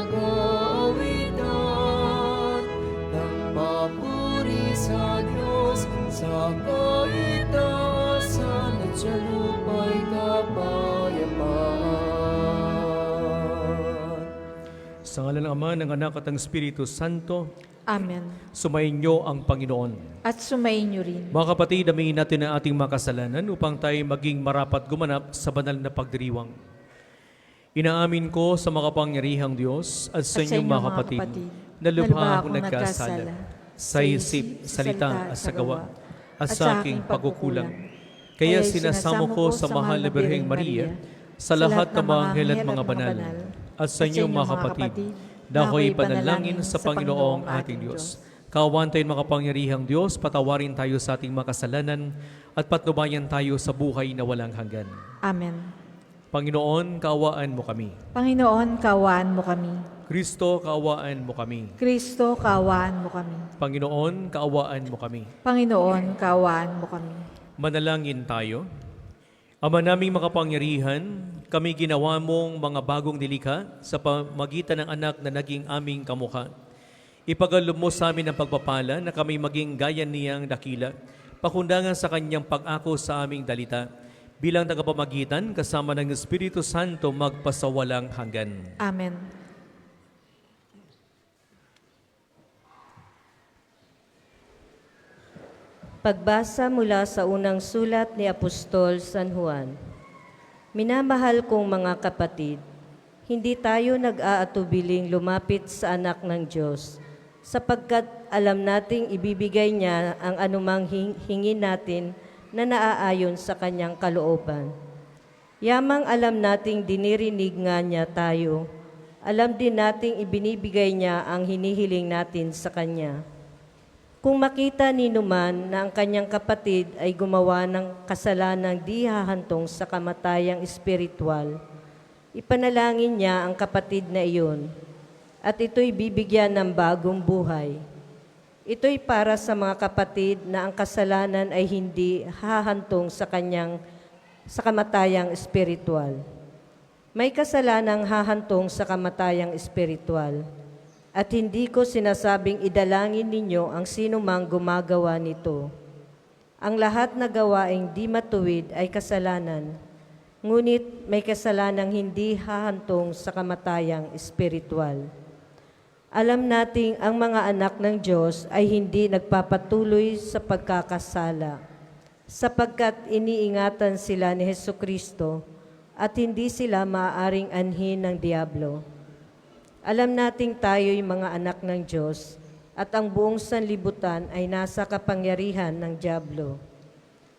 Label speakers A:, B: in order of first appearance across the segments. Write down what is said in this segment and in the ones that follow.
A: kaawitan, ng papuri sa Diyos, sa kaitaasan at sa lupa'y kapayapaan.
B: Sa ngalan ng Ama, ng Anak at ng Espiritu Santo,
C: Amen.
B: sumainyo ang Panginoon.
C: At sumainyo rin.
B: Mga kapatid, aminin natin ang ating mga kasalanan upang tayo maging marapat gumanap sa banal na pagdiriwang. Inaamin ko sa makapangyarihang Diyos at sa inyong mga kapatid na lubha akong nagkasala sa isip, salita at sa gawa at sa aking pagkukulang. Kaya sinasamo ko sa mahal na Birheng Maria, sa lahat ng mga anghel at mga banal, at sa inyong mga kapatid, na ako'y panalangin sa Panginoong ating Diyos. Kaawaan tayo makapangyarihang Diyos, patawarin tayo sa ating mga kasalanan at patnubayan tayo sa buhay na walang hanggan.
C: Amen.
B: Panginoon, kaawaan mo kami.
C: Panginoon, kaawaan mo kami.
B: Kristo, kaawaan mo kami.
C: Kristo, kaawaan mo kami.
B: Panginoon, kaawaan mo kami.
C: Panginoon, kaawaan mo kami.
B: Manalangin tayo. Ama naming makapangyarihan, kami ginawa mong mga bagong nilikha sa pamagitan ng anak na naging aming kamukha. Ipagalob mo sa amin ang pagpapala na kami maging gaya niyang dakila, pakundangan sa kanyang pag-ako sa aming dalita, bilang tagapamagitan kasama ng Espiritu Santo magpasawalang hanggan.
C: Amen.
D: Pagbasa mula sa unang sulat ni Apostol San Juan. Minamahal kong mga kapatid, hindi tayo nag-aatubiling lumapit sa anak ng Diyos, sapagkat alam nating ibibigay niya ang anumang hingin natin na naaayon sa kanyang kalooban. Yamang alam nating dinirinig nga niya tayo, alam din nating ibinibigay niya ang hinihiling natin sa kanya. Kung makita ni Numan na ang kanyang kapatid ay gumawa ng kasalanang di hahantong sa kamatayang espiritual, ipanalangin niya ang kapatid na iyon, at ito'y bibigyan ng bagong buhay. Ito'y para sa mga kapatid na ang kasalanan ay hindi hahantong sa kamatayang espiritual. May kasalanang hahantong sa kamatayang espiritual. At hindi ko sinasabing idalangin ninyo ang sinumang gumagawa nito. Ang lahat na gawaing di matuwid ay kasalanan, ngunit may kasalanang hindi hahantong sa kamatayang espiritual. Alam nating ang mga anak ng Diyos ay hindi nagpapatuloy sa pagkakasala, sapagkat iniingatan sila ni Hesukristo at hindi sila maaaring anhin ng diablo. Alam nating tayo'y mga anak ng Diyos at ang buong sanlibutan ay nasa kapangyarihan ng diablo.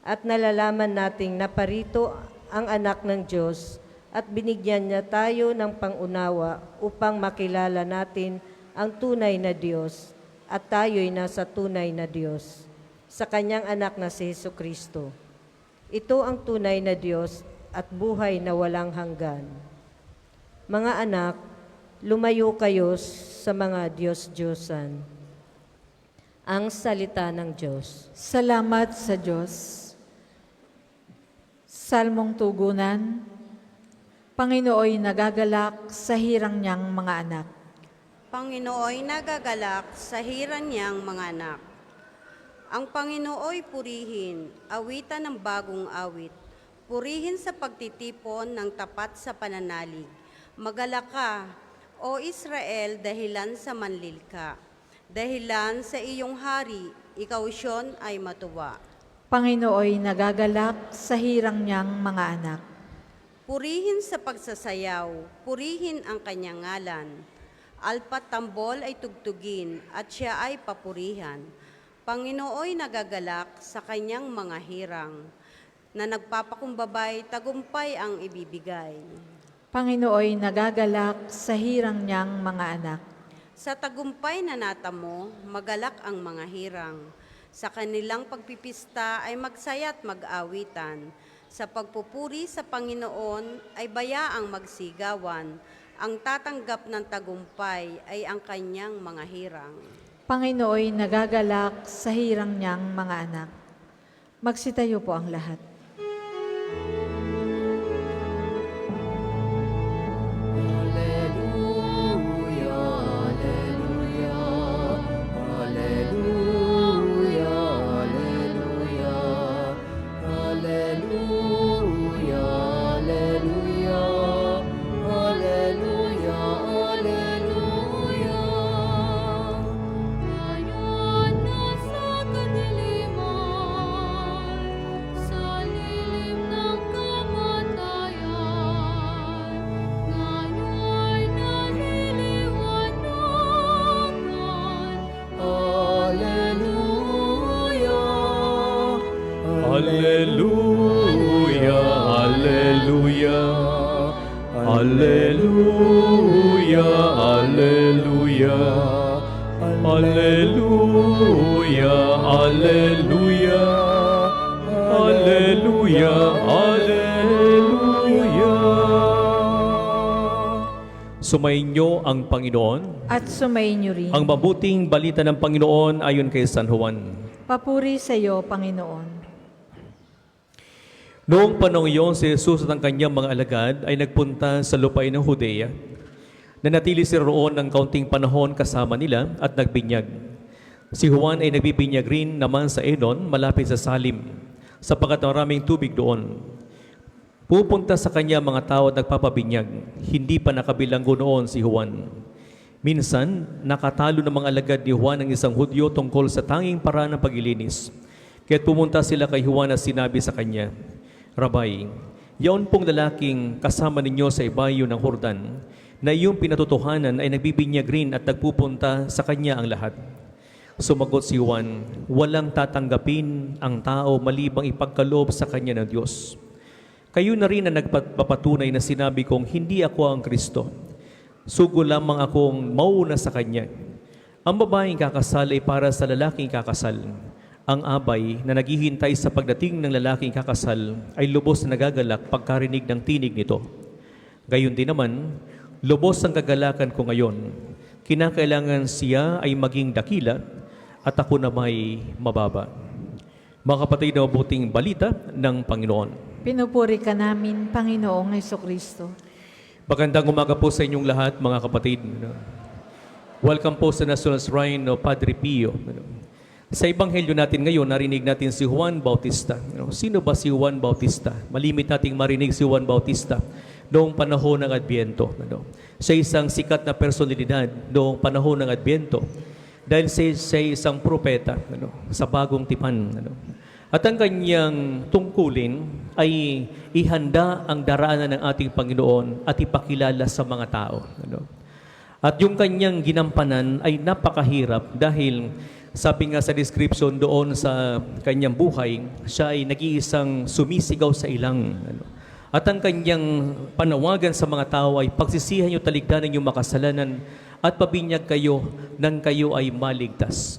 D: At nalalaman nating naparito ang anak ng Diyos at binigyan niya tayo ng pangunawa upang makilala natin ang tunay na Diyos at tayo'y nasa tunay na Diyos sa kanyang anak na si Hesukristo. Ito ang tunay na Diyos at buhay na walang hanggan. Mga anak, lumayo kayo sa mga Diyos-Diyosan. Ang salita ng Diyos.
C: Salamat sa Diyos. Salmong tugunan. Panginooy nagagalak sa hirang niyang mga anak.
E: Panginooy nagagalak sa hirang niyang mga anak. Ang Panginooy purihin, awitan ng bagong awit. Purihin sa pagtitipon ng tapat sa pananalig. Magalak ka, O Israel, dahilan sa manlilka. Dahilan sa iyong hari, ikaw Siyon ay matuwa.
C: Panginooy nagagalak sa hirang niyang mga anak.
E: Purihin sa pagsasayaw, purihin ang kanyang ngalan. Alpat tambol ay tugtugin at siya ay papurihan. Panginooy nagagalak sa kanyang mga hirang, na nagpapakumbabay, tagumpay ang ibibigay.
C: Panginooy nagagalak sa hirang niyang mga anak.
E: Sa tagumpay na natamo, magalak ang mga hirang. Sa kanilang pagpipista ay magsaya at mag-awitan. Sa pagpupuri sa Panginoon ay bayaang magsigawan. Ang tatanggap ng tagumpay ay ang kanyang mga hirang.
C: Panginooy nagagalak sa hirang niyang mga anak. Magsitayo po ang lahat.
A: Hallelujah.
B: Alleluia, Alleluia, Alleluia, Alleluia. Sumainyo ang Panginoon.
C: At sumainyo rin.
B: Ang mabuting balita ng Panginoon ayon kay San Juan.
C: Papuri sa iyo, Panginoon.
B: Noong panahon iyon, si Jesus at ang kanyang mga alagad ay nagpunta sa lupain ng Judea. Nanatili sila roon ng kaunting panahon kasama nila at nagbinyag. Si Juan ay nagbibinyag rin naman sa Enon, malapit sa Salim, sapagkat maraming tubig doon. Pupunta sa kanya mga tao at nagpapabinyag. Hindi pa nakabilanggo noon si Juan. Minsan, nakatalo ng mga alagad ni Juan ang isang Hudyo tungkol sa tanging paraan ng paglilinis. Kaya't pumunta sila kay Juan at sinabi sa kanya, Rabay, yaon pong lalaking kasama ninyo sa ibayo ng Jordan, na iyong pinatutuhanan ay nagbibinyag rin at nagpupunta sa kanya ang lahat. Sumagot si Juan, walang tatanggapin ang tao malibang ipagkaloob sa kanya ng Diyos. Kayo na rin ang nagpapatunay na sinabi kong hindi ako ang Kristo. Sugo lamang akong mauna sa kanya. Ang babaeng kakasal ay para sa lalaking kakasal. Ang abay na naghihintay sa pagdating ng lalaking kakasal ay lubos na nagagalak pagkarinig ng tinig nito. Gayon din naman, lubos ang kagalakan ko ngayon. Kinakailangan siya ay maging dakila at ako na may mababa. Mga kapatid na mabuting balita ng Panginoon.
C: Pinupuri ka namin, Panginoong Hesukristo.
B: Magandang umaga po sa inyong lahat, mga kapatid. Welcome po sa National Shrine of Padre Pio. Sa Ebanghelyo natin ngayon, narinig natin si Juan Bautista. Sino ba si Juan Bautista? Malimit nating marinig si Juan Bautista noong panahon ng Adbyento. Siya isang sikat na personalidad noong panahon ng Adbyento dahil siya isang propeta sa bagong tipan. At ang kanyang tungkulin ay ihanda ang daraanan ng ating Panginoon at ipakilala sa mga tao. At yung kanyang ginampanan ay napakahirap dahil sabi nga sa description doon sa kanyang buhay, siya ay nag-iisang sumisigaw sa ilang. At ang kanyang panawagan sa mga tao ay pagsisihan niyo taligdanan yung makasalanan at pabinyag kayo nang kayo ay maligtas.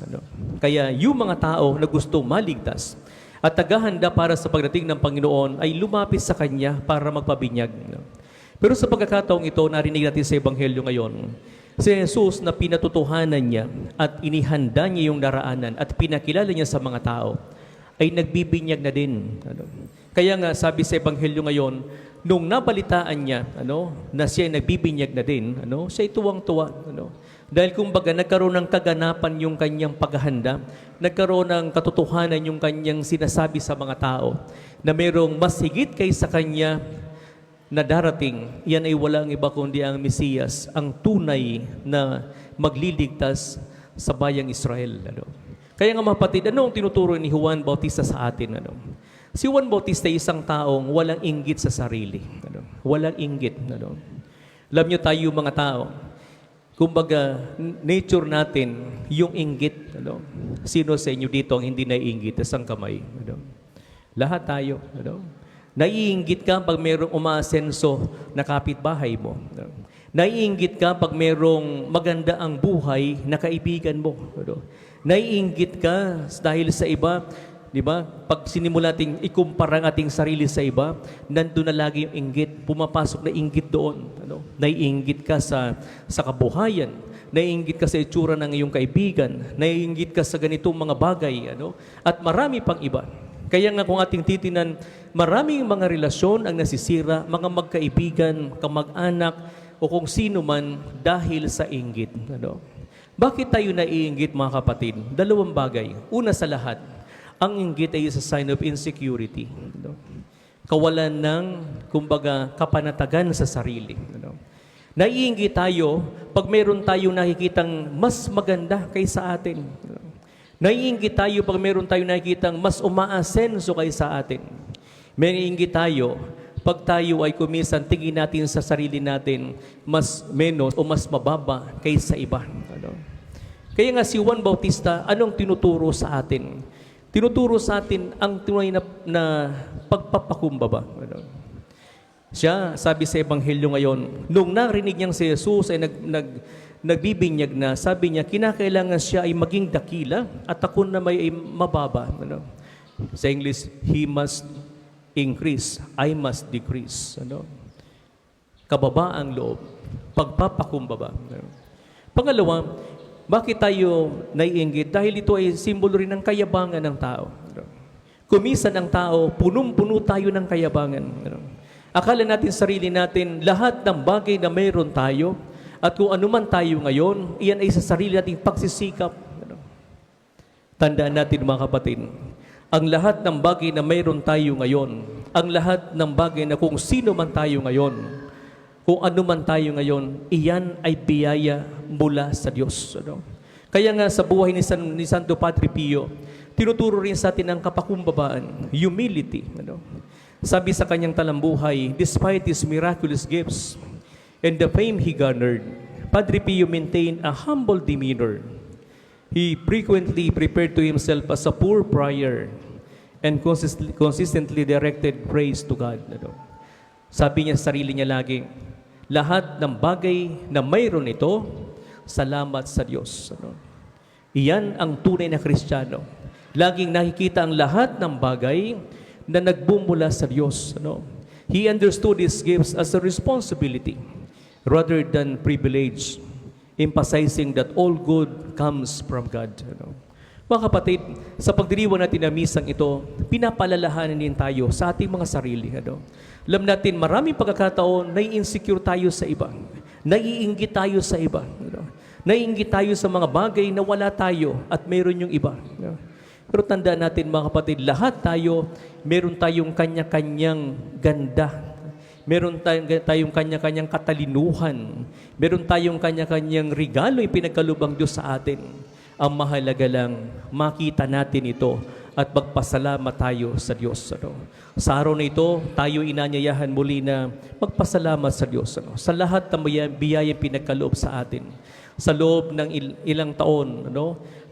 B: Kaya yung mga tao na gusto maligtas at tagahanda para sa pagdating ng Panginoon ay lumapit sa Kanya para magpabinyag. Pero sa pagkakataong ito, narinig natin sa Ebanghelyo ngayon, si Jesus na pinatutuhanan niya at inihanda niya yung daraanan at pinakilala niya sa mga tao, ay nagbibinyag na din. Kaya nga sabi sa Ebanghelyo ngayon, nung nabalitaan niya na siya ay nagbibinyag na din, siya ay tuwang-tuwa. Dahil kumbaga nagkaroon ng kaganapan yung kanyang paghahanda, nagkaroon ng katotohanan yung kanyang sinasabi sa mga tao na mayroong mas higit kaysa kanya na darating, yan ay walang iba kundi ang Mesiyas, ang tunay na magliligtas sa bayang Israel. Kaya nga mga kapatid, ano ang tinuturo ni Juan Bautista sa atin? Si Juan Bautista ay isang taong walang inggit sa sarili. Walang inggit. Alam niyo tayo mga tao, kumbaga nature natin, yung inggit. Sino sa inyo dito ang hindi naiinggit? Isang kamay. Lahat tayo. Naiinggit ka pag mayroong umaasenso na kapitbahay mo. Naiinggit ka pag mayroong maganda ang buhay na kaibigan mo. Naiinggit ka dahil sa iba, di ba? Pag sinimula nating ikumpara ang ating sarili sa iba, nandun na lagi yung inggit. Pumapasok na inggit doon. Naiinggit ka sa kabuhayan. Naiinggit ka sa itsura ng iyong kaibigan. Naiinggit ka sa ganitong mga bagay. At marami pang iba. Kaya nga kung ating titinan, maraming mga relasyon ang nasisira, mga magkaibigan, kamag-anak, o kung sino man dahil sa inggit. Bakit tayo naiinggit mga kapatid? Dalawang bagay. Una sa lahat, ang inggit ay isa sign of insecurity. Kawalan ng, kumbaga, kapanatagan sa sarili. Naiinggit tayo pag meron tayong nakikitang mas maganda kaysa atin. Naiinggit tayo pag meron tayong nakikitang mas umaasenso kaysa atin. Naiinggit tayo pag tayo ay kumisan tingin natin sa sarili natin mas menos o mas mababa kaysa iba. Kaya nga si Juan Bautista, anong tinuturo sa atin? Tinuturo sa atin ang tunay na pagpapakumbaba. Siya, sabi sa Ebanghelyo ngayon, nung narinig niyang si Jesus ay nagbibinyag na, sabi niya, kinakailangan siya ay maging dakila at ako na may mababa. Ano? Sa English, He must increase, I must decrease. Ano? Kababa ang loob, pagpapakumbaba. Ano? Pangalawa, bakit tayo naiinggit? Dahil ito ay simbolo rin ng kayabangan ng tao. Ano? Kumisan ang tao, punong-puno tayo ng kayabangan. Ano? Akala natin sarili natin, lahat ng bagay na mayroon tayo, at kung anuman tayo ngayon, iyan ay sa sarili nating pagsisikap. Ano? Tandaan natin mga kapatid, ang lahat ng bagay na mayroon tayo ngayon, ang lahat ng bagay na kung sino man tayo ngayon, kung anuman tayo ngayon, iyan ay biyaya mula sa Diyos. Ano? Kaya nga sa buhay ni Santo Padre Pio, tinuturo rin sa atin ang kapakumbabaan, humility. Ano? Sabi sa kanyang talambuhay, despite his miraculous gifts and the fame he garnered, Padre Pio maintained a humble demeanor. He frequently prepared to himself as a poor prior and consistently directed praise to God. Sabi niya sa sarili niya lagi, lahat ng bagay na mayroon ito, salamat sa Diyos. Iyan ang tunay na Kristiyano. Laging nakikita ang lahat ng bagay na nagbumula sa Diyos. He understood His gifts as a responsibility rather than privilege, emphasizing that all good comes from God. Mga kapatid, sa pagdiriwang natin na misang ito, pinapalalahanan din tayo sa ating mga sarili. Alam natin, maraming pagkakataon, nai-insecure tayo sa iba. Naiinggit tayo sa iba. Naiinggit tayo sa mga bagay na wala tayo at mayroon yung iba. Pero tandaan natin mga kapatid, lahat tayo, meron tayong kanya-kanyang ganda. Meron tayong kanya-kanyang katalinuhan. Meron tayong kanya-kanyang regalo yung pinagkalubang Diyos sa atin. Ang mahalaga lang, makita natin ito at magpasalamat tayo sa Diyos. Sa araw na ito, tayo inanyayahan muli na magpasalamat sa Diyos. Sa lahat ng biyayang pinagkaloob sa atin. Sa loob ng ilang taon,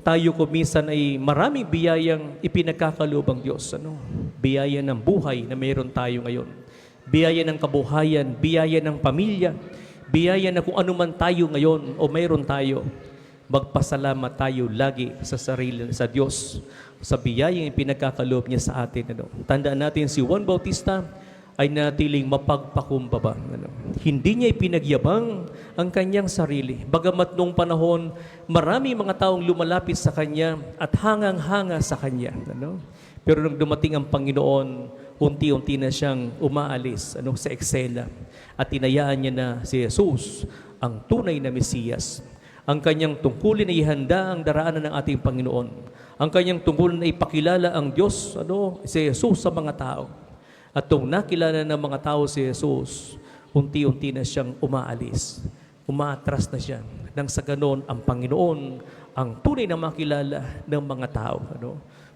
B: tayo kumisan ay maraming biyayang ipinagkakaloob ang Diyos. Biyaya ng buhay na mayroon tayo ngayon. Biyaya ng kabuhayan, biyaya ng pamilya, biyaya na kung anuman tayo ngayon o mayroon tayo, magpasalamat tayo lagi sa sarili, sa Diyos, sa biyayang ipinagkakaloob niya sa atin. Tandaan natin si Juan Bautista ay natiling mapagpakumbaba. Hindi niya ipinagyabang ang kanyang sarili. Bagamat nung panahon, marami mga taong lumalapit sa kanya at hangang-hanga sa kanya. Pero nung dumating ang Panginoon, unti-unti na siyang umaalis sa eksena at tinayaan niya na si Jesus, ang tunay na Mesiyas. Ang kanyang tungkulin ay ihanda ang daraanan ng ating Panginoon. Ang kanyang tungkulin ay ipakilala ang Diyos, si Jesus sa mga tao. At nung nakilala ng mga tao si Jesus, unti-unti na siyang umaalis. Umaatras na siya. Nang sa ganon, ang Panginoon, ang tunay na makilala ng mga tao.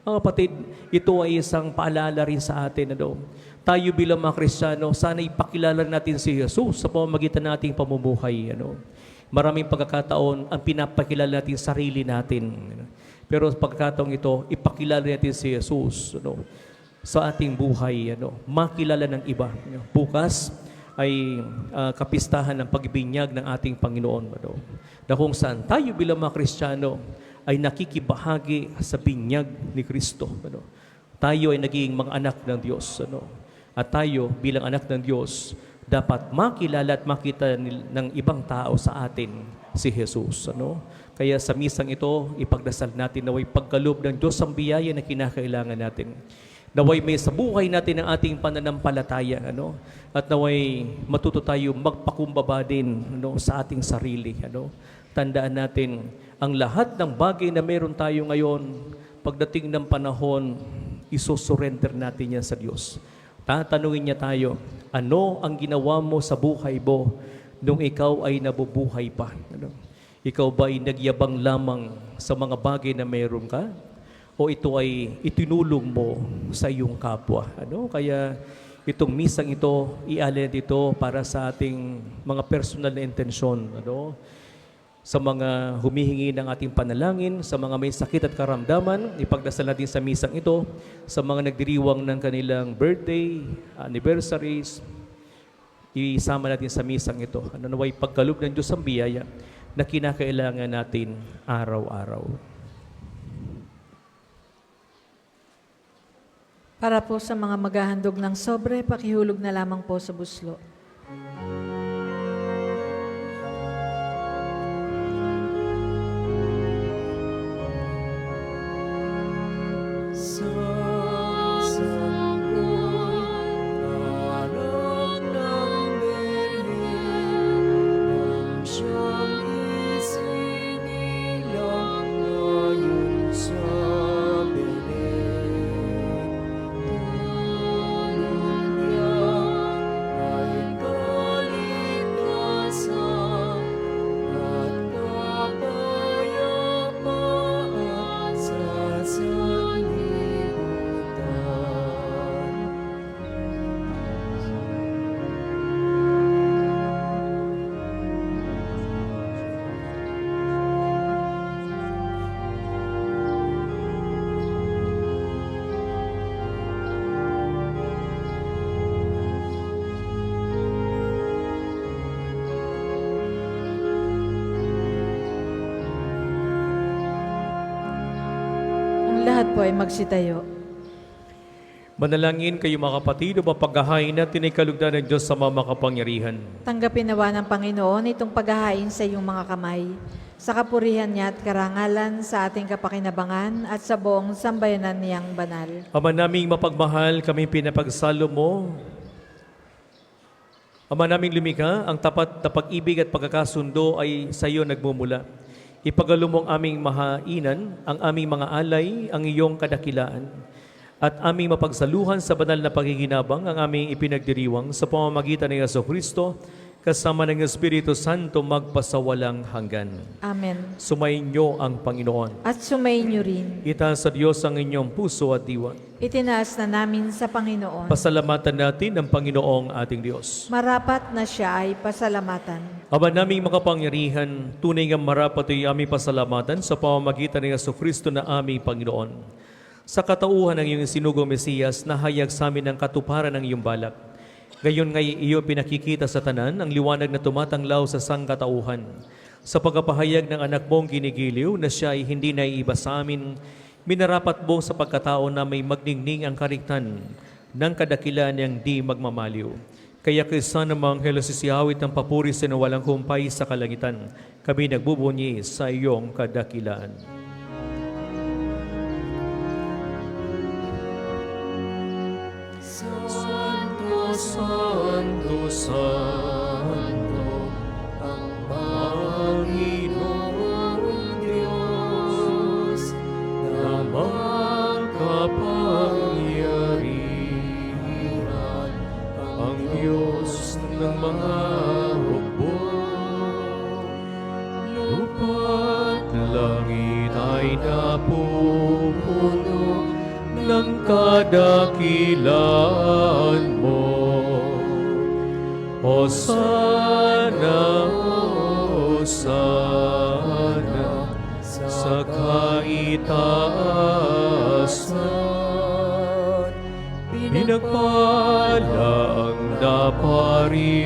B: Mga kapatid, ito ay isang paalala rin sa atin. Tayo bilang mga Kristiyano, sana ipakilala natin si Jesus sa pamamagitan nating pamumuhay. Maraming pagkakataon, ang pinapakilala natin sarili natin. Pero sa pagkakataong ito, ipakilala natin si Jesus sa ating buhay, makilala ng iba. Bukas ay kapistahan ng pagbinyag ng ating Panginoon. Na kung saan tayo bilang mga Kristiyano ay nakikibahagi sa binyag ni Kristo. Tayo ay naging mga anak ng Diyos. At tayo bilang anak ng Diyos, dapat makilala at makita ng ibang tao sa atin si Jesus. Kaya sa misang ito, ipagdasal natin naway pagkaloob ng Diyos ang biyaya na kinakailangan natin. Naway may sa buhay natin ang ating pananampalataya, at naway matuto tayo magpakumbaba din sa ating sarili. Tandaan natin, ang lahat ng bagay na meron tayo ngayon, pagdating ng panahon, isusurrender natin yan sa Diyos. Tatanungin niya tayo, ano ang ginawa mo sa buhay mo nung ikaw ay nabubuhay pa? Ikaw ba ay nagyabang lamang sa mga bagay na meron ka? O ito ay itinulong mo sa iyong kapwa? Kaya itong misang ito, ialin dito para sa ating mga personal na intensyon. Sa mga humihingi ng ating panalangin, sa mga may sakit at karamdaman, ipagdasal natin sa misang ito, sa mga nagdiriwang ng kanilang birthday, anniversaries, isama natin sa misang ito. Ano naway pagkaloob ng Diyos ang biyaya na kinakailangan natin araw-araw.
C: Para po sa mga maghahandog ng sobre, pakihulog na lamang po sa buslo.
A: Sa sanggol, harap ng Belen, ang siyang isinilang ngayon sa Belen. Tulong niya ay kaligtasan at kapayapaan sa sanlibutan.
C: Ang lahat po ay magsitayo.
B: Manalangin kayo mga kapatid, o mapaghahain natin ay kalugdan ng Diyos sa mga makapangyarihan.
C: Tanggapin nawa ng Panginoon itong paghahain sa iyong mga kamay, sa kapurihan niya at karangalan sa ating kapakinabangan at sa buong sambayanan niyang banal.
B: Ama naming mapagmahal, kami pinapagsalo mo. Ama naming lumikha, ang tapat na pag-ibig at pagkakasundo ay sa iyo nagmumula. Ipagalo mong aming mahainan, ang aming mga alay, ang iyong kadakilaan. At aming mapagsaluhan sa banal na pagiginabang ang aming ipinagdiriwang sa pamamagitan ng Jesucristo, kasama ng Espiritu Santo magpasawalang hanggan.
C: Amen.
B: Sumainyo ang Panginoon.
C: At sumayin niyo rin.
B: Itaas sa Diyos ang inyong puso at diwa.
C: Itinaas na namin sa Panginoon.
B: Pasalamatan natin ang Panginoong ating Diyos.
C: Marapat na siya ay pasalamatan.
B: Ama naming makapangyarihan, tunay nga marapat ay aming pasalamatan sa pamamagitan ng Jesucristo na aming Panginoon. Sa katauhan ng iyong sinugong Mesiyas, nahayag sa amin ang katuparan ng iyong balak. Gayon ngay iyo pinakikita sa tanan ang liwanag na tumatanglaw sa sangkatauhan. Sa pagkapahayag ng anak mong ginigiliw na siya ay hindi naiiba sa amin, minarapat mo sa pagkatao na may magningning ang kariktan ng kadakilaan niyang di magmamaliw. Kaya kaysa namang helasisihawit ng papuri sa walang humpay sa kalangitan, kami nagbubunyi sa iyong kadakilaan. Santo, Santo, ang Panginoong Diyos, na makapangyarihan, ang Diyos ng mga hukbo. Lupa't langit ay napupuno ng kadakilaan mo. Hosana, Hosana, sa kaitaasan. Pinagpala ang naparirito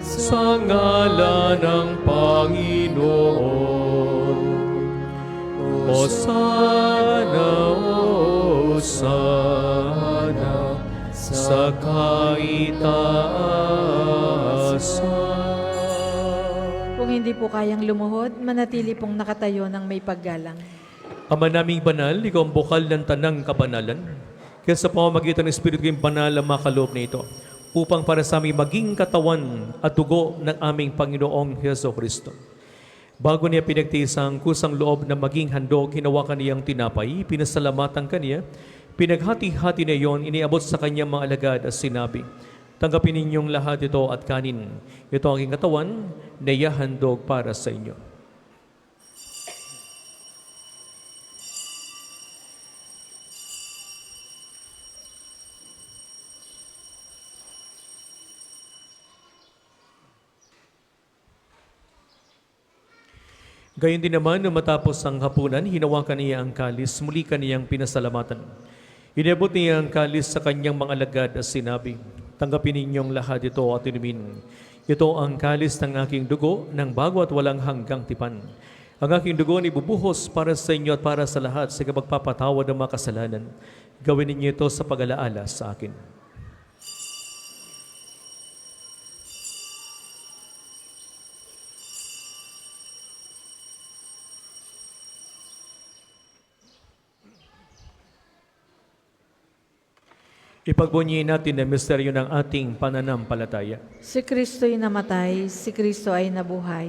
B: sa ngalan ng Panginoon. Hosana, Hosana, sa kaitaasan.
C: Kung hindi po kayang lumuhod, manatili pong nakatayo ng may paggalang.
B: Ama naming banal, ikaw ang bukal ng tanang kabanalan. Kaya sa pamamagitan ng Espiritu kayong banal ang makaloob na ito, upang para sa aming maging katawan at dugo ng aming Panginoong Jesucristo. Bago niya pinagtiis ang kusang loob na maging handog, hinawakan niyang tinapay, pinasalamatan kaniya, pinaghati-hati na iyon, iniabot sa kanyang mga alagad at sinabi, tanggapin ninyong lahat ito at kanin. Ito ang aking katawan na ihahandog para sa inyo. Gayon din naman, nung matapos ang hapunan, hinawakan niya ang kalis, muli kaniyang pinasalamatan. Inabot niya ang kalis sa kanyang mga alagad at sinabi, Tanggapin ninyong lahat ito at inumin. Ito ang kalis ng aking dugo ng bago at walang hanggang tipan. Ang aking dugo ay ibubuhos para sa inyo at para sa lahat sa kapagpapatawad ng mga kasalanan. Gawin ninyo ito sa pag-alaala sa akin. Ipagbunyi natin ang misteryo ng ating pananampalataya.
C: Si Kristo'y namatay, si Kristo ay nabuhay.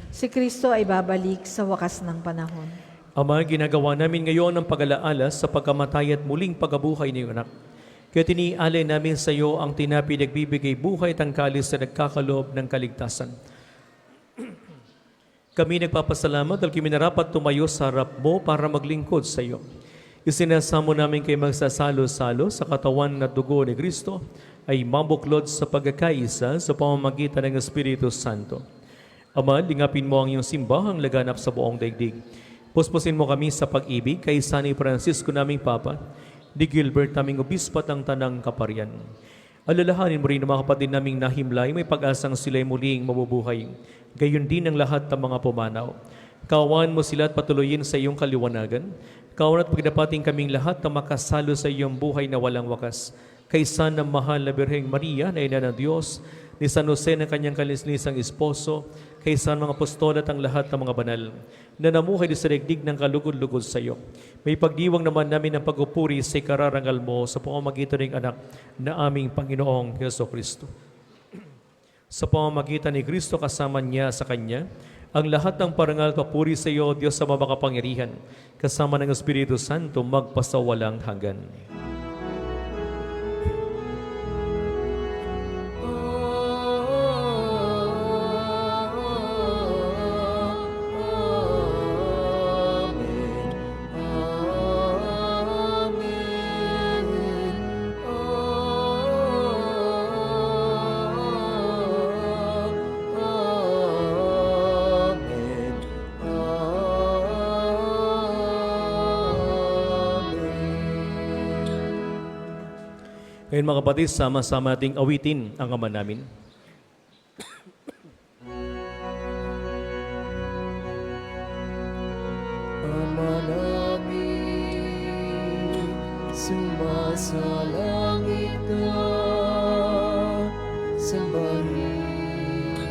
C: Si Kristo ay babalik sa wakas ng panahon.
B: Ama, ginagawa namin ngayon ang pag-alaala sa pagkamatay at muling pagkabuhay ni anak. Kaya tinialay namin sa iyo ang tinapi nagbibigay buhay at ang kalis na nagkakaloob ng kaligtasan. Kami nagpapasalamat dahil kami narapat tumayo sa harap mo para maglingkod sa iyo. Isinasamo namin kayo magsasalo-salo sa katawan at dugo ni Kristo ay mabuklod sa pagkakaisa sa pamamagitan ng Espiritu Santo. Ama, lingapin mo ang iyong simbahang laganap sa buong daigdig. Puspusin mo kami sa pag-ibig kay San Francisco naming Papa, ni Gilbert naming Obispo at ang Tanang Kaparian. Alalahanin mo rin ang mga kapatid naming nahimlay, may pag-asang sila'y muling mabubuhay. Gayon din ang lahat ng mga pumanaw. Kawan mo sila at patuloyin sa iyong kaliwanagan. Kawan at pagdapating kaming lahat na makasalo sa iyong buhay na walang wakas. Kay San ng Mahal na Birheng Maria na Ina ng Diyos, ni San Jose na kanyang kalisnisang esposo, kay San mga apostol at ang lahat ng mga banal, na namuhay sa daigdig ng kalugod-lugod sa iyo. May pagdiwang naman namin ng pagupuri sa ikararangal mo sa pamamagitan ng anak na aming Panginoong Jesucristo. Sa pamamagitan ni Kristo kasama niya sa Kanya, ang lahat ng parangal papuri sa iyo, Diyos sa makapangyarihan, kasama ng Espiritu Santo magpasawalang hanggan. Ngayon mga kapatid, sama-sama nating awitin ang Ama namin.
A: Ama namin, sumasalangit ka, sambahin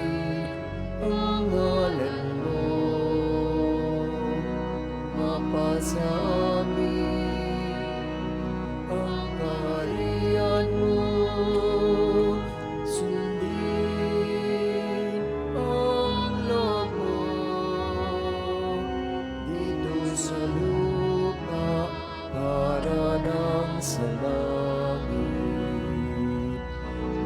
A: ang ngalan mo, mapasa amin ang kaharian mo, sundin ang loob mo dito sa lupa para nang sa langit.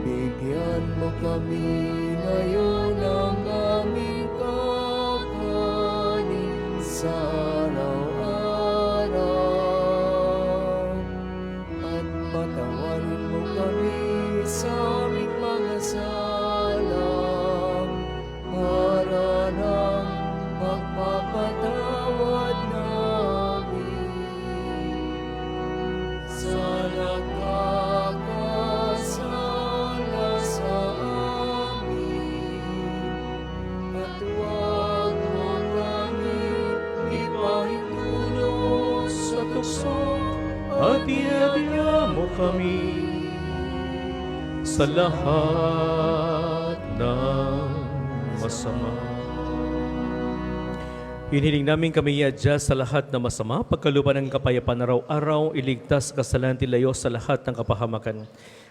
A: Bigyan mo kami ngayon ng aming kakanin sa araw-araw, at patawarin mo kami sa aming mga sala para nang magpapatawad namin sa nakakasala sa amin, at huwag mo kami ipahintulot sa tukso,
B: At iadya mo kami sa lahat ng masama. Hiniling namin kami iadya sa lahat ng masama, pagkaluban ng kapayapaan araw-araw, iligtas kasalanan tilayo sa lahat ng kapahamakan.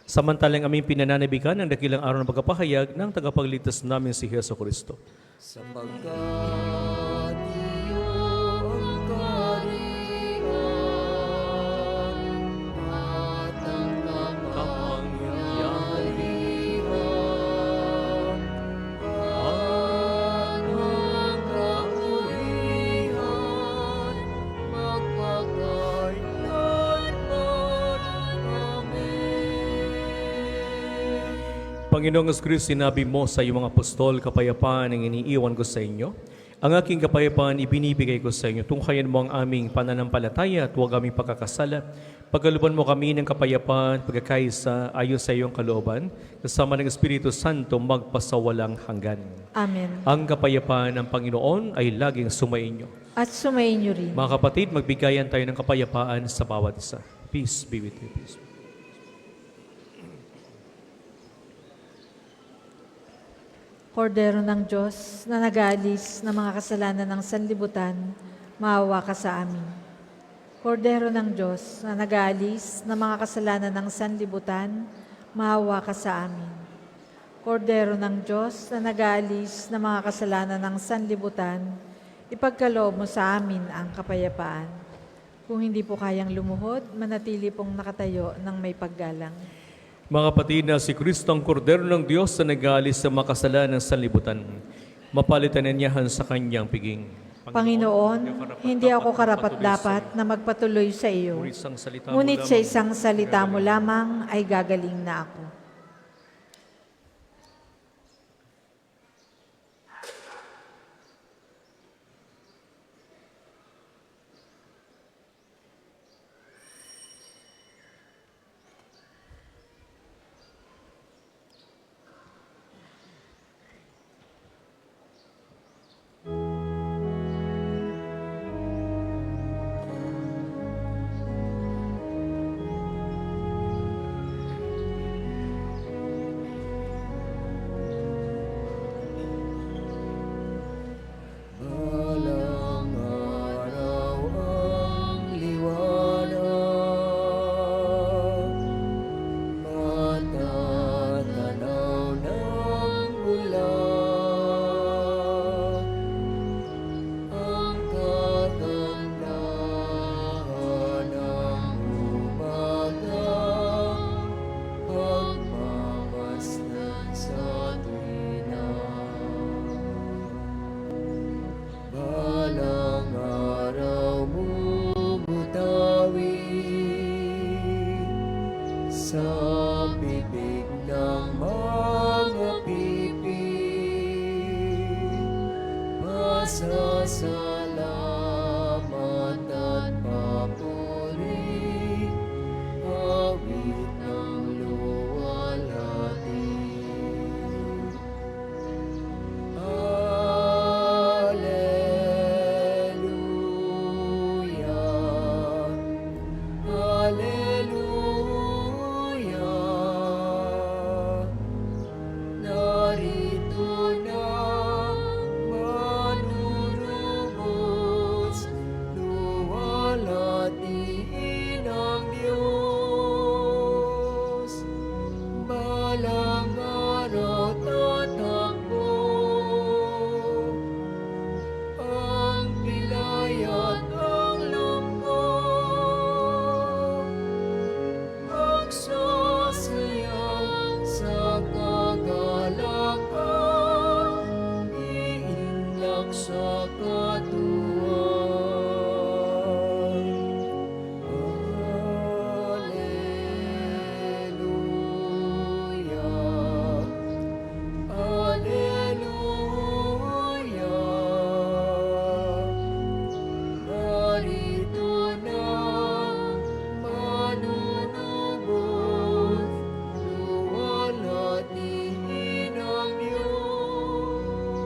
B: Samantalang aming pinananabikan ang dakilang araw ng pagkapahayag ng tagapagligtas namin si Jesucristo.
A: sapagkat iyo ang kaharian at ang kapangyarihan at ang kapulihan magpakailanman. Amen.
B: Panginoong Kristo, sinabi mo sa iyong mga apostol, kapayapaan ang iniiwan ko sa inyo. Ang aking kapayapaan ibinibigay ko sa inyo. Tunghayan mo ang aming pananampalataya at huwag aming pagkakasala. Pagkaluban mo kami ng kapayapaan, pagkakaisa, ayon sa iyong kalooban, kasama ng Espiritu Santo magpasawalang hanggan.
C: Amen.
B: Ang kapayapaan ng Panginoon ay laging sumainyo.
C: At sumayin niyo rin.
B: Mga kapatid, magbigayan tayo ng kapayapaan sa bawat isa. Peace be with you. Peace.
C: Kordero ng Diyos na nag-aalis ng mga kasalanan ng sanlibutan, maawa ka sa amin. Kordero ng Diyos na nag-aalis ng mga kasalanan ng sanlibutan, maawa ka sa amin. Kordero ng Diyos na nag-aalis ng mga kasalanan ng sanlibutan, ipagkaloob mo sa amin ang kapayapaan. Kung hindi po kayang lumuhod, manatili pong nakatayo ng may paggalang.
B: Mga kapatid, na si Kristo ang Kordero ng Diyos na nag-aalis sa mga kasalanan ng sanlibutan, mapalitan na niyahan sa kanyang piging.
C: Panginoon, hindi ako karapat-dapat na magpatuloy sa iyo. Ngunit sa isang salita mo lamang ay gagaling na ako.
A: Balang araw ang liwanag, matatanaw ng ulan, ang kagandahan ng umaga, pagmamasdan sa tuwina. Balang araw bumutawi sa bibig ng mga pipi, pasasalamat at papuri, awit ng luwalhati. Hallelujah, Hallelujah. Narito na manunubos, luwalhatiin ang Diyos. Balang araw tatakbo ang pilay at ang lungkot, magsasayaw sa kagalakan, iinlak sa katuwang. Hallelujah, Hallelujah. Narito na manunubos, luwalhatiin ang Diyos.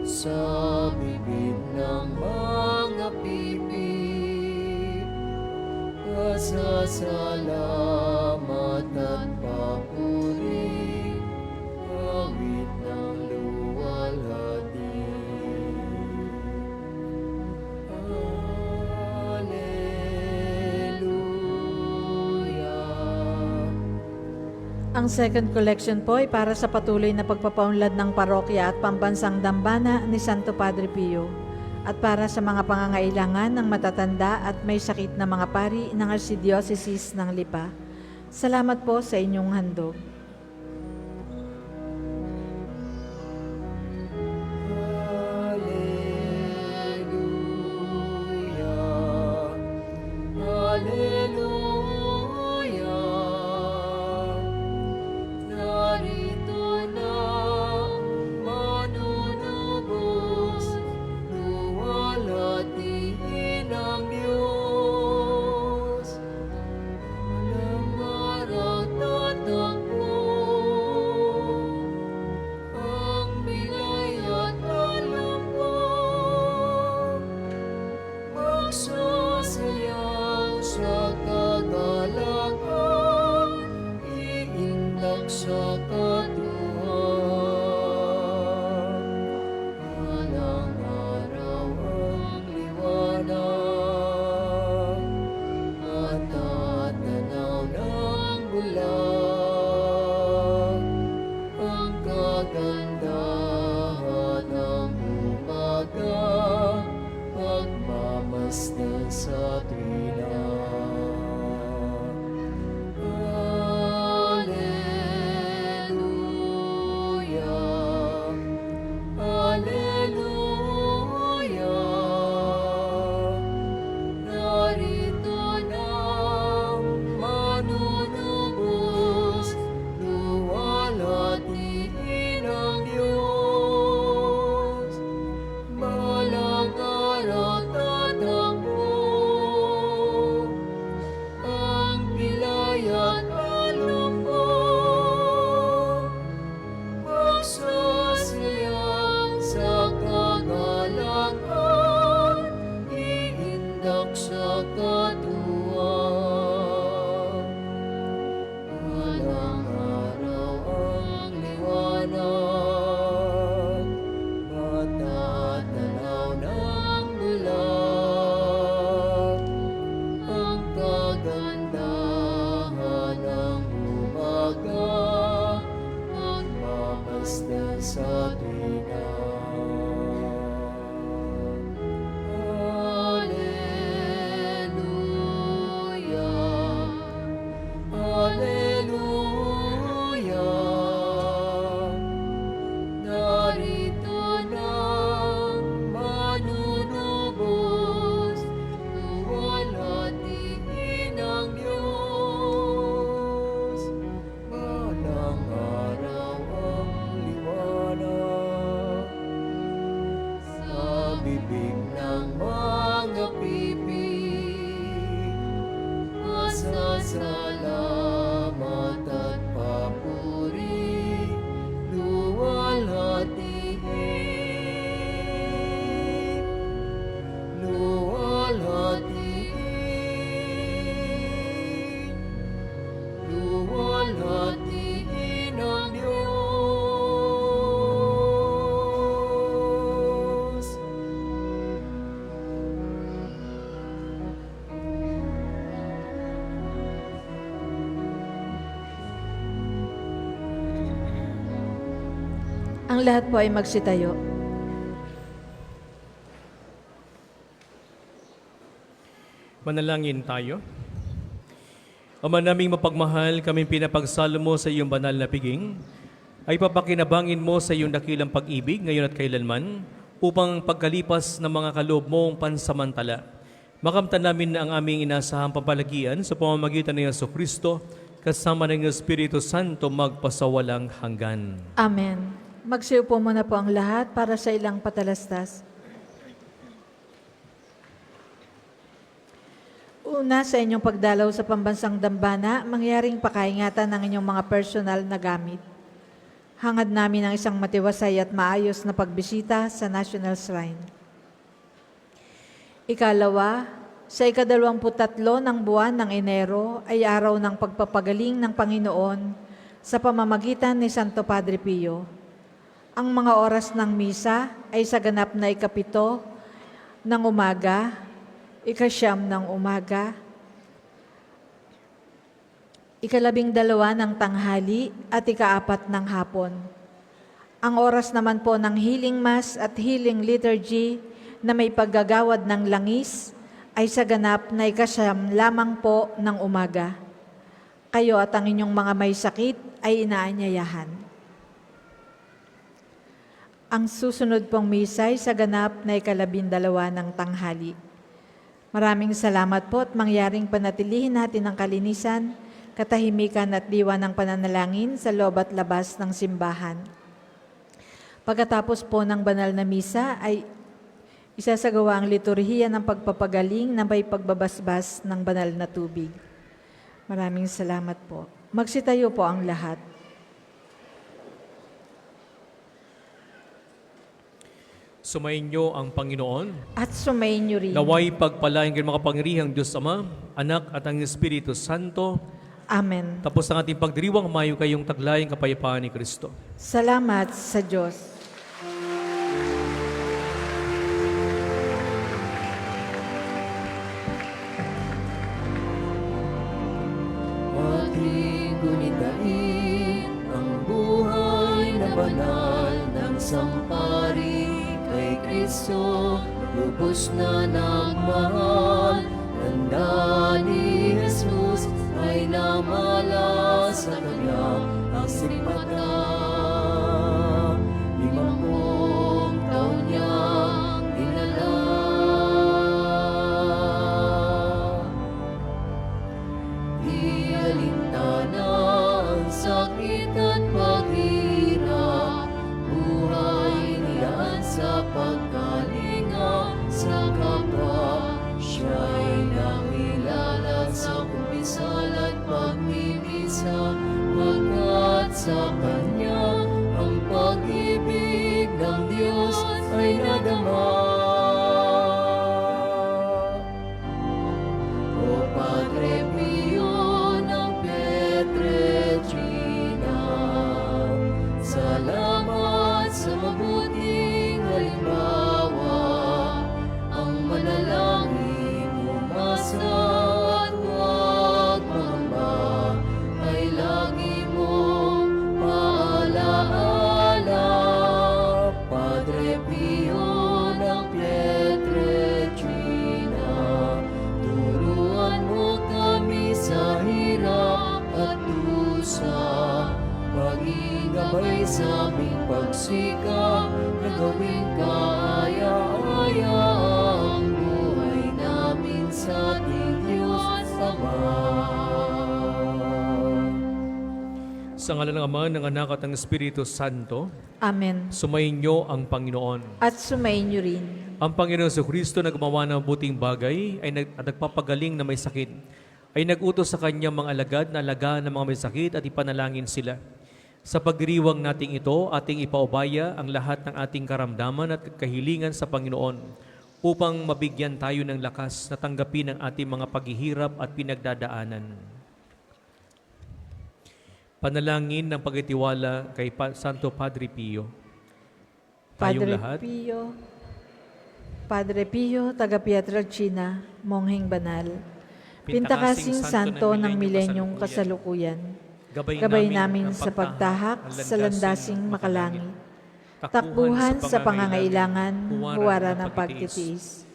A: sa bibig ng mga pipi. Pasasalamat at papuri, awit ng luwalhati. Alleluia.
C: Ang second collection po ay para sa patuloy na pagpapaunlad ng parokya at pambansang dambana ni Santo Padre Pio at para sa mga pangangailangan ng matatanda at may sakit na mga pari ng Archdiocese ng Lipa. Salamat po sa inyong handog.
A: Alleluia. Narito na manunubos, luwalhatiin ang Diyos. Walang araw tatakbo, ang bilay at alupong magsasayaw sa kagalakan, iindak sa katuwang. Walang araw ang liwanag, matatanaw ng bulag, ang kagandahan ng umaga, pagmamasdan sa tuwina. Alleluia. Alleluia. Narito na ang manunubos, luwalhatiin ang Diyos. Balang araw tatakbo, ang pilay at alupong magsasayaw sa kagalakan, iindak sa katuwang. Walang araw ang liwanag, matatanaw ng bulag, ang kagandahan ng umaga, magmamasdan sa tuwina. Alleluia. Alleluia. Narito na ang manunubos, luwalhatiin ang Diyos. Balang araw ang liwanag, sa bibig ng mga pipi. Pasasalamat at papuri, luwalhatiin, luwalhatiin, luwalhatiin ang Diyos.
C: Ang lahat po ay magsitayo.
B: Manalangin tayo. Ama naming mapagmahal, kami pinapagsalo mo sa iyong banal na piging, ay papakinabangin mo sa iyong dakilang pag-ibig ngayon at kailanman, upang pagkalipas ng mga kaloob mong pansamantala, makamtan namin na ang aming inasahang papalagian sa pamamagitan ng Jesucristo, kasama ng Espiritu Santo magpasawalang hanggan.
C: Amen. Magsiupo muna po ang lahat para sa ilang patalastas. Una, sa inyong pagdalaw sa pambansang dambana, mangyaring pakaingatan ng inyong mga personal na gamit. Hangad namin ang isang matiwasay at maayos na pagbisita sa National Shrine. Ikalawa, sa ika-23 ng buwan ng Enero ay araw ng pagpapagaling ng Panginoon sa pamamagitan ni Santo Padre Pio. Ang mga oras ng misa ay sa ganap na ika-7 ng umaga, ika-9 ng umaga, ika-12 ng tanghali at ika-4 ng hapon. Ang oras naman po ng healing mass at healing liturgy na may paggagawad ng langis ay sa ganap na ika-9 lamang po ng umaga. Kayo at ang inyong mga may sakit ay inaanyayahan. Ang susunod pong misa ay sa ganap na ika-12 ng tanghali. Maraming salamat po at mangyaring panatilihin natin ang kalinisan, katahimikan at diwa ng pananalangin sa loob at labas ng simbahan. Pagkatapos po ng banal na misa ay isasagawa ang liturhiya ng pagpapagaling na may pagbabasbas ng banal na tubig. Maraming salamat po. Magsitayo po ang lahat.
B: Sumayin niyo ang Panginoon.
C: At sumayin niyo rin.
B: Naway pagpalain kayo makapangyarihang Diyos Ama, Anak at ang Espiritu Santo.
C: Amen.
B: Tapos ang ating pagdiriwang, mayo kayong taglayang kapayapaan ni Kristo.
C: Salamat sa Diyos.
A: Ating gunitain ang buhay na banal ng sampari kay Kristo, lubos na nagmahal. Tanda ni Jesus ay namala sa kanyang kasigmata. 50 taon niyang dinala. Alintana ang sakit at paghirap, buhay nilaan sa pagkalinga sa kapwa. Siya'y nakilala sa kumpisal at pagmimisa, pagkat sa Kanya ang pag-ibig ng Diyos ay nadama. O Padre Pio ng Pietrelcina, salamat sa mabuting halimbawa. Ang manalangin, umasa at huwag mangamba ay lagi mong paalaala. Padre Pio ng Pietrelcina, turuan mo kami sa hirap at dusa, maging gabay sa aming pagsikap na gawing kaaya-aya ang buhay namin sa ating Diyos Ama.
B: Sa ngalan ng Ama, ng Anak at ng Espiritu Santo,
C: Amen.
B: sumayin niyo ang Panginoon.
C: At sumayin niyo rin.
B: Ang Panginoon sa Kristo na gumawa ng buting bagay at nagpapagaling na may sakit, ay nagutos sa kanyang mga alagad na alagaan ng mga may sakit at ipanalangin sila. Sa pagdiriwang nating ito, ating ipaubaya ang lahat ng ating karamdaman at kahilingan sa Panginoon upang mabigyan tayo ng lakas na tanggapin ang ating mga paghihirap at pinagdadaanan. Panalangin ng pagtitiwala kay Santo Padre Pio. Tayong
C: Padre
B: lahat.
C: Pio, Padre Pio, taga Pietrelcina, mongheng banal, pintakasing santo ng milenyong kasalukuyan, gabay namin sa pagtahak sa landasing makalangit, takbuhan sa pangangailangan, huwara ng pagtitiis.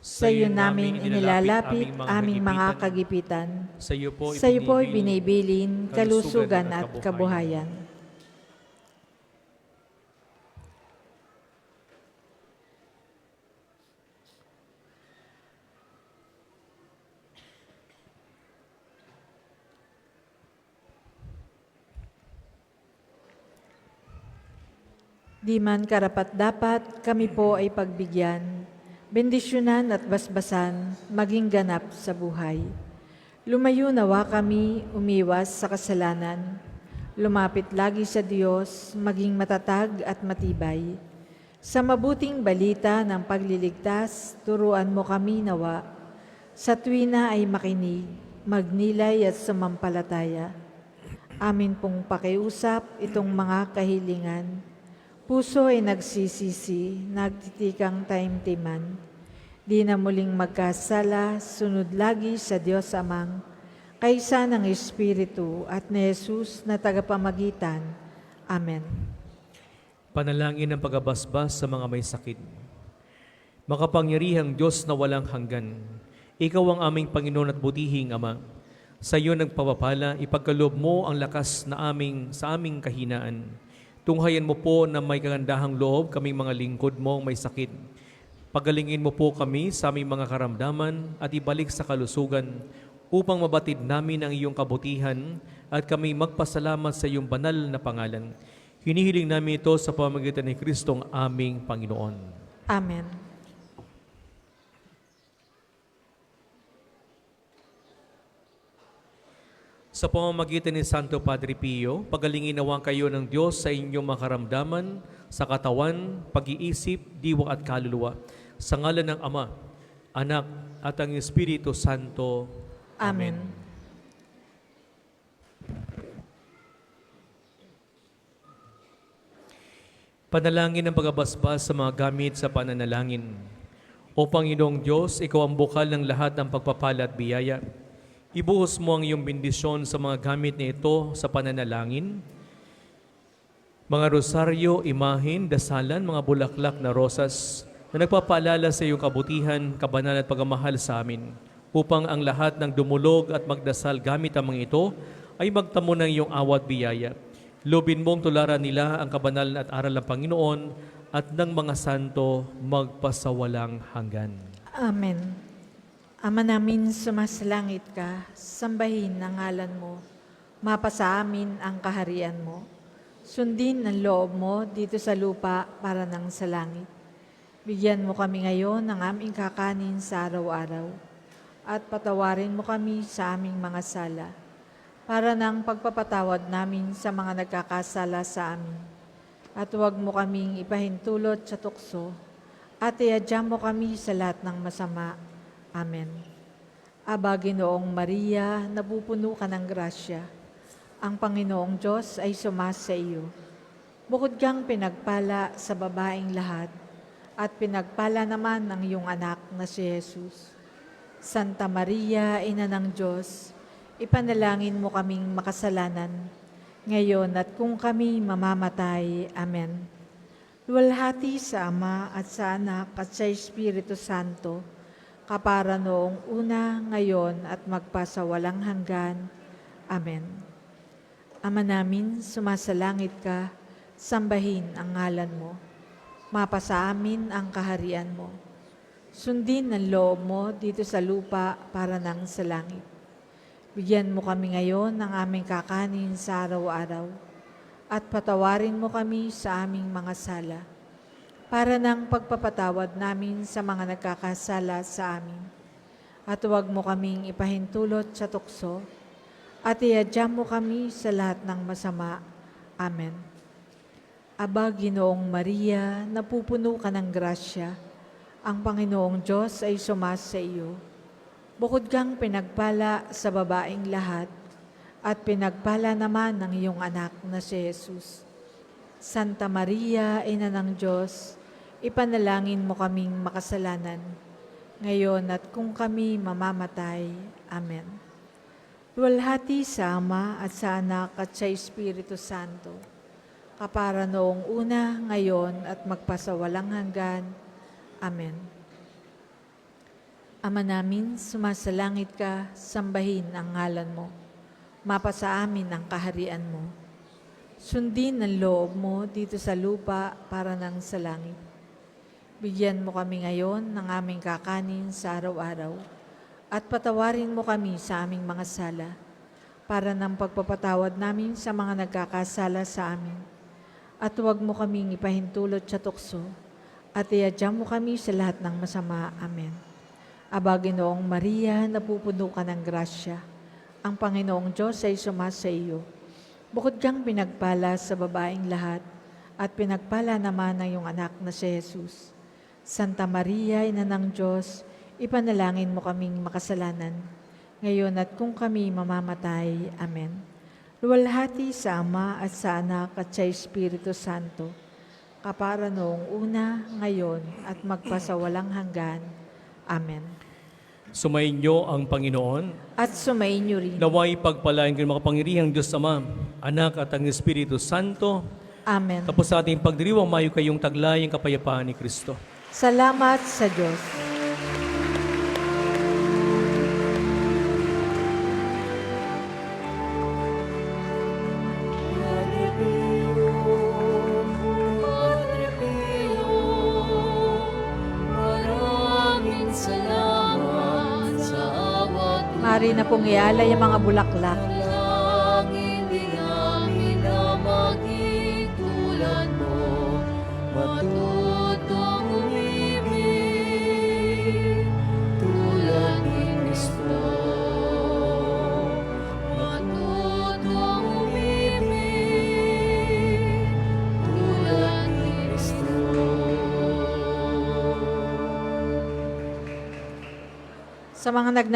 C: Sa iyo namin inilalapit aming mga kagipitan.
B: Sa iyo
C: po'y binibilin kalusugan at kabuhayan. Di man karapat-dapat, kami po ay pagbigyan, bendisyonan at basbasan, maging ganap sa buhay. Lumayo nawa kami, umiwas sa kasalanan, Lumapit lagi sa Diyos, maging matatag at matibay. Sa mabuting balita ng pagliligtas, turuan mo kami nawa. Sa tuwina ay makinig, magnilay at sumampalataya. Amin pong pakiusap itong mga kahilingan. Puso ay nagsisisi, nagtitikang taimtiman. Di na muling magkasala, sunod lagi sa Diyos Amang, kaysa ng Espiritu at ni Jesus na tagapamagitan. Amen.
B: Panalangin ng pagabasbas sa mga may sakit. Makapangyarihang Diyos na walang hanggan, Ikaw ang aming Panginoon at butihing Ama. Sa iyo nagpapapala, ipagkaloob mo ang lakas na sa aming kahinaan. Tunghayan mo po na may kagandahang loob kaming mga lingkod mo may sakit. Pagalingin mo po kami sa aming mga karamdaman at ibalik sa kalusugan upang mabatid namin ang iyong kabutihan at kami magpasalamat sa iyong banal na pangalan. Hinihiling namin ito sa pamamagitan ni Kristong aming Panginoon.
C: Amen.
B: Sa pamamagitan ni Santo Padre Pio, pagalingin nawa kayo ng Diyos sa inyong makaramdaman, sa katawan, pag-iisip, diwa at kaluluwa. Sa ngalan ng Ama, Anak at ang Espiritu Santo.
C: Amen.
B: Panalangin ng pagabasbas sa mga gamit sa pananalangin. O Panginoong Diyos, Ikaw ang bukal ng lahat ng pagpapala at biyaya. Ibuhos mo ang iyong bendisyon sa mga gamit na ito sa pananalangin. Mga rosaryo, imahin, dasalan, mga bulaklak na rosas na nagpapaalala sa iyong kabutihan, kabanalan at pagmamahal sa amin, upang ang lahat ng dumulog at magdasal gamit ang mga ito ay magtamo ng iyong awat biyaya. Lobin mong tularan nila ang kabanalan at aral ng Panginoon at ng mga santo magpasawalang hanggan.
C: Amen. Ama namin, sumasalangit ka, sambahin ang ngalan mo, mapasa amin ang kaharian mo. Sundin ang loob mo dito sa lupa para nang sa langit. Bigyan mo kami ngayon ng aming kakanin sa araw-araw at patawarin mo kami sa aming mga sala para ng pagpapatawad namin sa mga nagkakasala sa amin. At huwag mo kaming ipahintulot sa tukso at iadya mo kami sa lahat ng masama. Amen. Aba, Ginoong Maria, napupuno ka ng grasya. Ang Panginoong Diyos ay sumasa iyo. Bukod kang pinagpala sa babaeng lahat, at pinagpala naman ng iyong anak na si Jesus. Santa Maria, Ina ng Diyos, ipanalangin mo kaming makasalanan, ngayon at kung kami mamamatay. Amen. Luwalhati sa Ama at sa Anak at sa Espiritu Santo, kapara noong una, ngayon at magpasawalang hanggan. Amen. Ama namin, sumasalangit ka, sambahin ang ngalan mo. Mapasa amin ang kaharian mo. Sundin ang loob mo dito sa lupa para nang sa langit. Bigyan mo kami ngayon ng aming kakanin sa araw-araw at patawarin mo kami sa aming mga sala para ng pagpapatawad namin sa mga nagkakasala sa amin. At huwag mo kaming ipahintulot sa tukso at iadya mo kami sa lahat ng masama. Amen. Aba, Ginoong Maria, napupuno ka ng grasya. Ang Panginoong Diyos ay sumasa iyo. Bukod kang pinagpala sa babaeng lahat, at pinagpala naman ng iyong anak na si Jesus. Santa Maria, Ina ng Diyos, ipanalangin mo kaming makasalanan, ngayon at kung kami mamamatay. Amen. Luwalhati sa Ama at sa Anak at sa Espiritu Santo, kapara noong una, ngayon, at magpasawalang hanggan. Amen. Ama namin, sumasalangit ka, sambahin ang ngalan mo. Mapasa amin ang kaharian mo. Sundin ang loob mo dito sa lupa para nang sa langit. Bigyan mo kami ngayon ng aming kakanin sa araw-araw at patawarin mo kami sa aming mga sala para ng pagpapatawad namin sa mga nagkakasala sa amin. At huwag mo kaming ipahintulot sa tukso at iadya mo kami sa lahat ng masama. Amen. Aba, Ginoong Maria, napupuno ka ng grasya. Ang Panginoong Diyos ay sumasa iyo. Bukod kang pinagpala sa babaeng lahat, at pinagpala naman ang iyong anak na si Jesus. Santa Maria, Ina ng Diyos, ipanalangin mo kaming makasalanan, ngayon at kung kami mamamatay. Amen. Luwalhati sa Ama at sa Anak at sa Espiritu Santo, kapara noong una, ngayon, at magpasawalang hanggan. Amen.
B: Sumainyo ang Panginoon.
C: At sumainyo rin.
B: Naway pagpalain kayo makapangyarihang Diyos Ama, Anak at ang Espiritu Santo.
C: Amen.
B: Tapos sa ating pagdiriwang, mayo kayong taglayang kapayapaan ni Kristo.
C: Salamat sa Diyos.
A: Padre Pio, maraming salamat sa awat
C: Mari na pong ialay ang mga bulaklak.
A: langit di namin na magtulad mo, matutong umibig tulad ni Kristo. Matutong umibig tulad ni Kristo.
C: Sa mga